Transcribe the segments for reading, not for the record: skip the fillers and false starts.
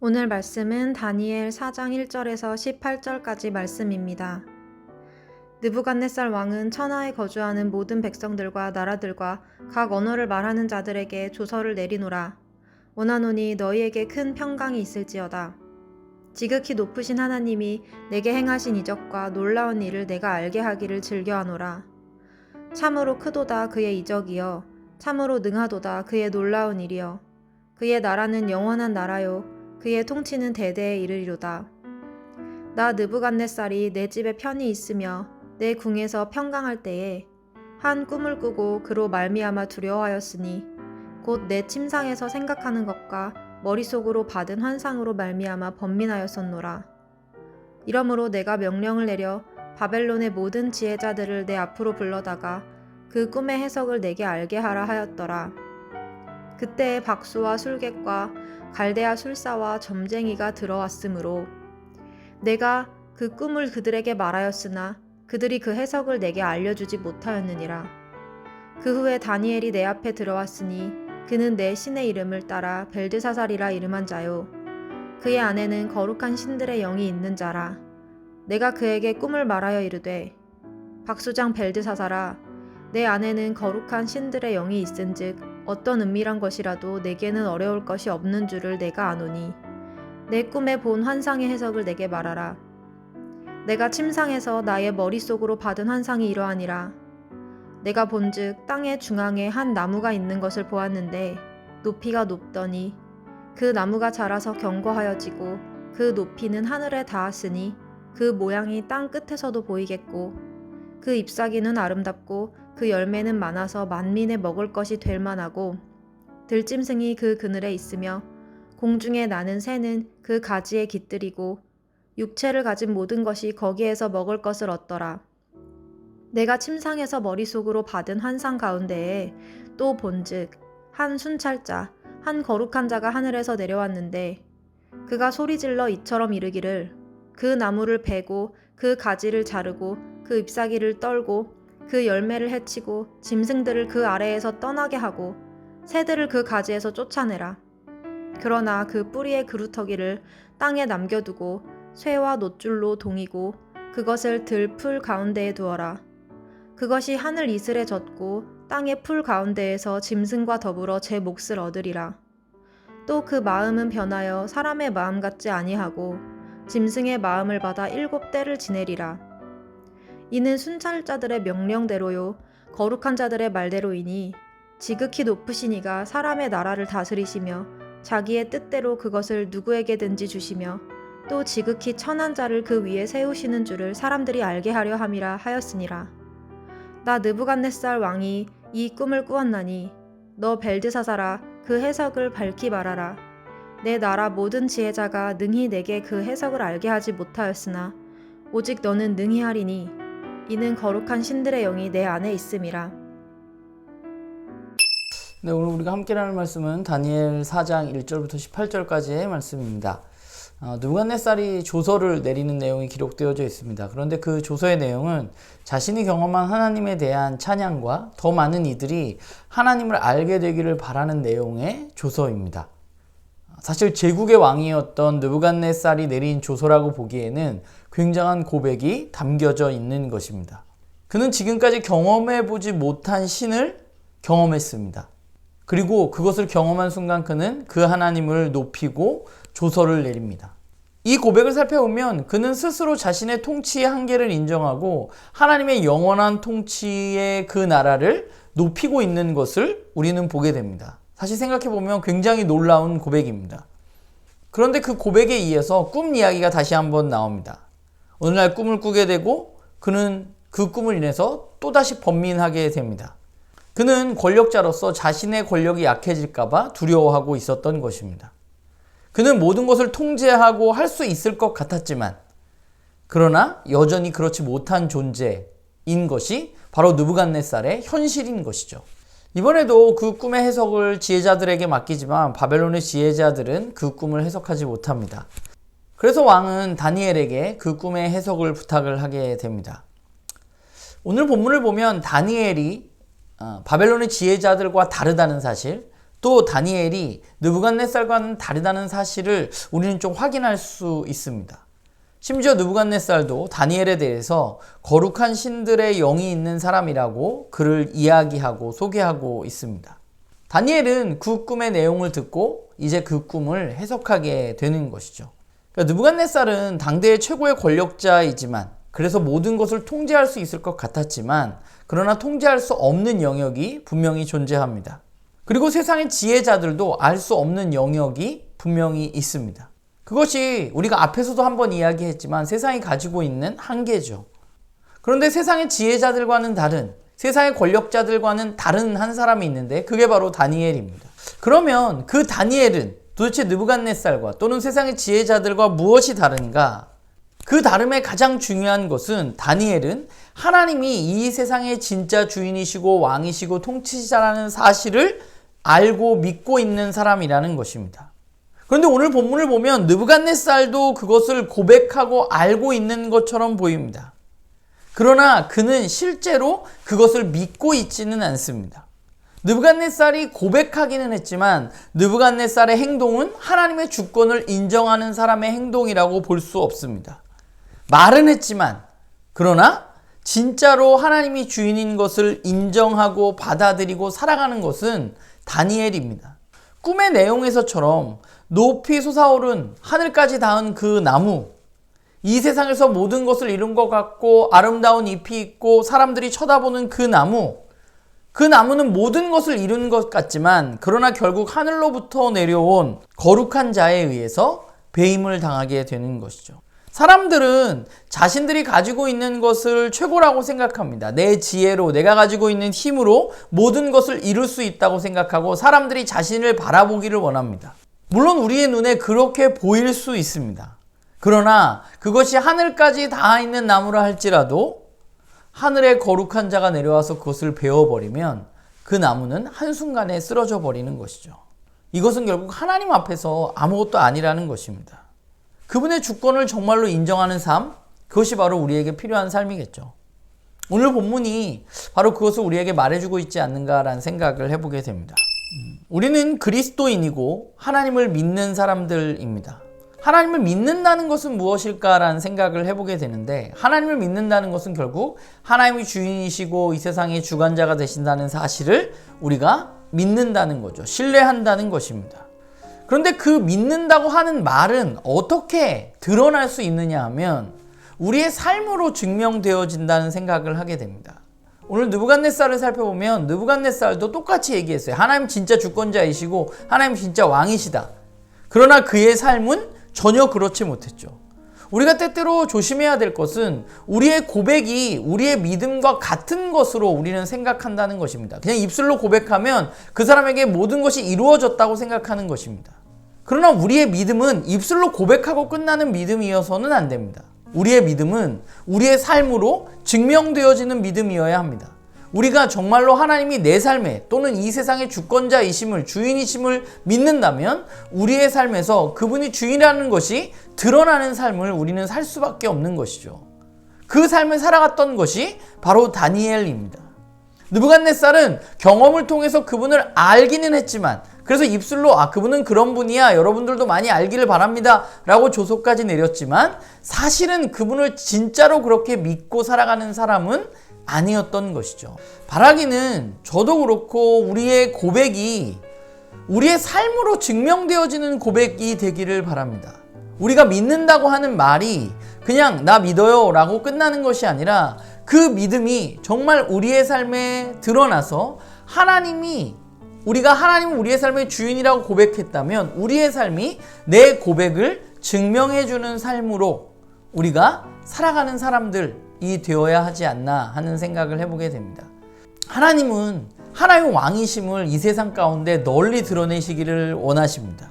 오늘 말씀은 다니엘 4장 1절에서 18절까지 말씀입니다. 느부갓네살 왕은 천하에 거주하는 모든 백성들과 나라들과 각 언어를 말하는 자들에게 조서를 내리노라. 원하노니 너희에게 큰 평강이 있을지어다. 지극히 높으신 하나님이 내게 행하신 이적과 놀라운 일을 내가 알게 하기를 즐겨하노라. 참으로 크도다 그의 이적이여, 참으로 능하도다 그의 놀라운 일이여. 그의 나라는 영원한 나라요, 그의 통치는 대대에 이르리로다. 나 느부갓네살이 내 집에 편히 있으며 내 궁에서 평강할 때에 한 꿈을 꾸고 그로 말미암아 두려워하였으니 곧 내 침상에서 생각하는 것과 머릿속으로 받은 환상으로 말미암아 번민하였었노라. 이러므로 내가 명령을 내려 바벨론의 모든 지혜자들을 내 앞으로 불러다가 그 꿈의 해석을 내게 알게 하라 하였더라. 그때에 박수와 술객과 갈대아 술사와 점쟁이가 들어왔으므로 내가 그 꿈을 그들에게 말하였으나 그들이 그 해석을 내게 알려주지 못하였느니라. 그 후에 다니엘이 내 앞에 들어왔으니 그는 내 신의 이름을 따라 벨드사살이라 이름한 자요, 그의 안에는 거룩한 신들의 영이 있는 자라. 내가 그에게 꿈을 말하여 이르되, 박수장 벨드사살아, 내 안에는 거룩한 신들의 영이 있은즉 어떤 은밀한 것이라도 내게는 어려울 것이 없는 줄을 내가 아노니 내 꿈에 본 환상의 해석을 내게 말하라. 내가 침상에서 나의 머릿속으로 받은 환상이 이러하니라. 내가 본즉 땅의 중앙에 한 나무가 있는 것을 보았는데 높이가 높더니 그 나무가 자라서 견고하여지고 그 높이는 하늘에 닿았으니 그 모양이 땅 끝에서도 보이겠고 그 잎사귀는 아름답고 그 열매는 많아서 만민의 먹을 것이 될 만하고 들짐승이 그 그늘에 있으며 공중에 나는 새는 그 가지에 깃들이고 육체를 가진 모든 것이 거기에서 먹을 것을 얻더라. 내가 침상에서 머릿속으로 받은 환상 가운데에 또 본즉 한 순찰자, 한 거룩한 자가 하늘에서 내려왔는데 그가 소리질러 이처럼 이르기를, 그 나무를 베고 그 가지를 자르고 그 잎사귀를 떨고 그 열매를 해치고 짐승들을 그 아래에서 떠나게 하고 새들을 그 가지에서 쫓아내라. 그러나 그 뿌리의 그루터기를 땅에 남겨두고 쇠와 놋줄로 동이고 그것을 들풀 가운데에 두어라. 그것이 하늘 이슬에 젖고 땅의 풀 가운데에서 짐승과 더불어 제 몫을 얻으리라. 또 그 마음은 변하여 사람의 마음 같지 아니하고 짐승의 마음을 받아 7때를 지내리라. 이는 순찰자들의 명령대로요 거룩한 자들의 말대로이니 지극히 높으신 이가 사람의 나라를 다스리시며 자기의 뜻대로 그것을 누구에게든지 주시며 또 지극히 천한 자를 그 위에 세우시는 줄을 사람들이 알게 하려 함이라 하였으니라. 나 느부갓네살 왕이 이 꿈을 꾸었나니 너 벨드사살아, 그 해석을 밝히 말하라. 내 나라 모든 지혜자가 능히 내게 그 해석을 알게 하지 못하였으나 오직 너는 능히 하리니 이는 거룩한 신들의 영이 내 안에 있음이라. 네, 오늘 우리가 함께 나눌 말씀은 다니엘 4장 1절부터 18절까지의 말씀입니다. 느부갓네살이 조서를 내리는 내용이 기록되어져 있습니다. 그런데 그 조서의 내용은 자신이 경험한 하나님에 대한 찬양과 더 많은 이들이 하나님을 알게 되기를 바라는 내용의 조서입니다. 사실 제국의 왕이었던 느부갓네살이 내린 조서라고 보기에는 굉장한 고백이 담겨져 있는 것입니다. 그는 지금까지 경험해보지 못한 신을 경험했습니다. 그리고 그것을 경험한 순간 그는 그 하나님을 높이고 조서를 내립니다. 이 고백을 살펴보면 그는 스스로 자신의 통치의 한계를 인정하고 하나님의 영원한 통치의 그 나라를 높이고 있는 것을 우리는 보게 됩니다. 사실 생각해보면 굉장히 놀라운 고백입니다. 그런데 그 고백에 의해서 꿈 이야기가 다시 한번 나옵니다. 어느 날 꿈을 꾸게 되고 그는 그 꿈을 인해서 또다시 번민하게 됩니다. 그는 권력자로서 자신의 권력이 약해질까봐 두려워하고 있었던 것입니다. 그는 모든 것을 통제하고 할 수 있을 것 같았지만 그러나 여전히 그렇지 못한 존재인 것이 바로 느부갓네살의 현실인 것이죠. 이번에도 그 꿈의 해석을 지혜자들에게 맡기지만 바벨론의 지혜자들은 그 꿈을 해석하지 못합니다. 그래서 왕은 다니엘에게 그 꿈의 해석을 부탁을 하게 됩니다. 오늘 본문을 보면 다니엘이 바벨론의 지혜자들과 다르다는 사실, 또 다니엘이 느부갓네살과는 다르다는 사실을 우리는 좀 확인할 수 있습니다. 심지어 느부갓네살도 다니엘에 대해서 거룩한 신들의 영이 있는 사람이라고 그를 이야기하고 소개하고 있습니다. 다니엘은 그 꿈의 내용을 듣고 이제 그 꿈을 해석하게 되는 것이죠. 그러니까 느부갓네살은 당대의 최고의 권력자이지만, 그래서 모든 것을 통제할 수 있을 것 같았지만, 그러나 통제할 수 없는 영역이 분명히 존재합니다. 그리고 세상의 지혜자들도 알 수 없는 영역이 분명히 있습니다. 그것이 우리가 앞에서도 한번 이야기했지만 세상이 가지고 있는 한계죠. 그런데 세상의 지혜자들과는 다른, 세상의 권력자들과는 다른 한 사람이 있는데 그게 바로 다니엘입니다. 그러면 그 다니엘은 도대체 느부갓네살과 또는 세상의 지혜자들과 무엇이 다른가? 그 다름의 가장 중요한 것은 다니엘은 하나님이 이 세상의 진짜 주인이시고 왕이시고 통치자라는 사실을 알고 믿고 있는 사람이라는 것입니다. 그런데 오늘 본문을 보면 느부갓네살도 그것을 고백하고 알고 있는 것처럼 보입니다. 그러나 그는 실제로 그것을 믿고 있지는 않습니다. 느부갓네살이 고백하기는 했지만 느부갓네살의 행동은 하나님의 주권을 인정하는 사람의 행동이라고 볼 수 없습니다. 말은 했지만, 그러나 진짜로 하나님이 주인인 것을 인정하고 받아들이고 살아가는 것은 다니엘입니다. 꿈의 내용에서처럼 높이 솟아오른 하늘까지 닿은 그 나무, 이 세상에서 모든 것을 이룬 것 같고 아름다운 잎이 있고 사람들이 쳐다보는 그 나무, 그 나무는 모든 것을 이룬 것 같지만 그러나 결국 하늘로부터 내려온 거룩한 자에 의해서 배임을 당하게 되는 것이죠. 사람들은 자신들이 가지고 있는 것을 최고라고 생각합니다. 내 지혜로, 내가 가지고 있는 힘으로 모든 것을 이룰 수 있다고 생각하고 사람들이 자신을 바라보기를 원합니다. 물론 우리의 눈에 그렇게 보일 수 있습니다. 그러나 그것이 하늘까지 닿아 있는 나무라 할지라도 하늘에 거룩한 자가 내려와서 그것을 베어버리면 그 나무는 한순간에 쓰러져 버리는 것이죠. 이것은 결국 하나님 앞에서 아무것도 아니라는 것입니다. 그분의 주권을 정말로 인정하는 삶, 그것이 바로 우리에게 필요한 삶이겠죠. 오늘 본문이 바로 그것을 우리에게 말해주고 있지 않는가라는 생각을 해보게 됩니다. 우리는 그리스도인이고 하나님을 믿는 사람들입니다. 하나님을 믿는다는 것은 무엇일까라는 생각을 해보게 되는데, 하나님을 믿는다는 것은 결국 하나님이 주인이시고 이 세상의 주관자가 되신다는 사실을 우리가 믿는다는 거죠. 신뢰한다는 것입니다. 그런데 그 믿는다고 하는 말은 어떻게 드러날 수 있느냐 하면 우리의 삶으로 증명되어진다는 생각을 하게 됩니다. 오늘 느부갓네살을 살펴보면 느부갓네살도 똑같이 얘기했어요. 하나님 진짜 주권자이시고 하나님 진짜 왕이시다. 그러나 그의 삶은 전혀 그렇지 못했죠. 우리가 때때로 조심해야 될 것은 우리의 고백이 우리의 믿음과 같은 것으로 우리는 생각한다는 것입니다. 그냥 입술로 고백하면 그 사람에게 모든 것이 이루어졌다고 생각하는 것입니다. 그러나 우리의 믿음은 입술로 고백하고 끝나는 믿음이어서는 안 됩니다. 우리의 믿음은 우리의 삶으로 증명되어지는 믿음이어야 합니다. 우리가 정말로 하나님이 내 삶에 또는 이 세상의 주권자이심을, 주인이심을 믿는다면 우리의 삶에서 그분이 주인이라는 것이 드러나는 삶을 우리는 살 수밖에 없는 것이죠. 그 삶을 살아갔던 것이 바로 다니엘입니다. 느부갓네살은 경험을 통해서 그분을 알기는 했지만, 그래서 입술로 그분은 그런 분이야, 여러분들도 많이 알기를 바랍니다 라고 조소까지 내렸지만 사실은 그분을 진짜로 그렇게 믿고 살아가는 사람은 아니었던 것이죠. 바라기는 저도 그렇고 우리의 고백이 우리의 삶으로 증명되어지는 고백이 되기를 바랍니다. 우리가 믿는다고 하는 말이 그냥 나 믿어요 라고 끝나는 것이 아니라 그 믿음이 정말 우리의 삶에 드러나서 우리가 하나님은 우리의 삶의 주인이라고 고백했다면 우리의 삶이 내 고백을 증명해주는 삶으로 우리가 살아가는 사람들이 되어야 하지 않나 하는 생각을 해보게 됩니다. 하나님은 하나님의 왕이심을 이 세상 가운데 널리 드러내시기를 원하십니다.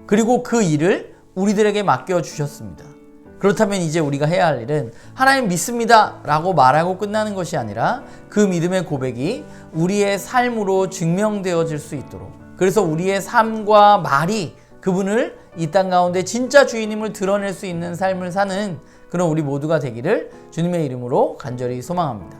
그리고 그 일을 우리들에게 맡겨주셨습니다. 그렇다면 이제 우리가 해야 할 일은 하나님 믿습니다 라고 말하고 끝나는 것이 아니라 그 믿음의 고백이 우리의 삶으로 증명되어질 수 있도록, 그래서 우리의 삶과 말이 그분을 이 땅 가운데 진짜 주인임을 드러낼 수 있는 삶을 사는 그런 우리 모두가 되기를 주님의 이름으로 간절히 소망합니다.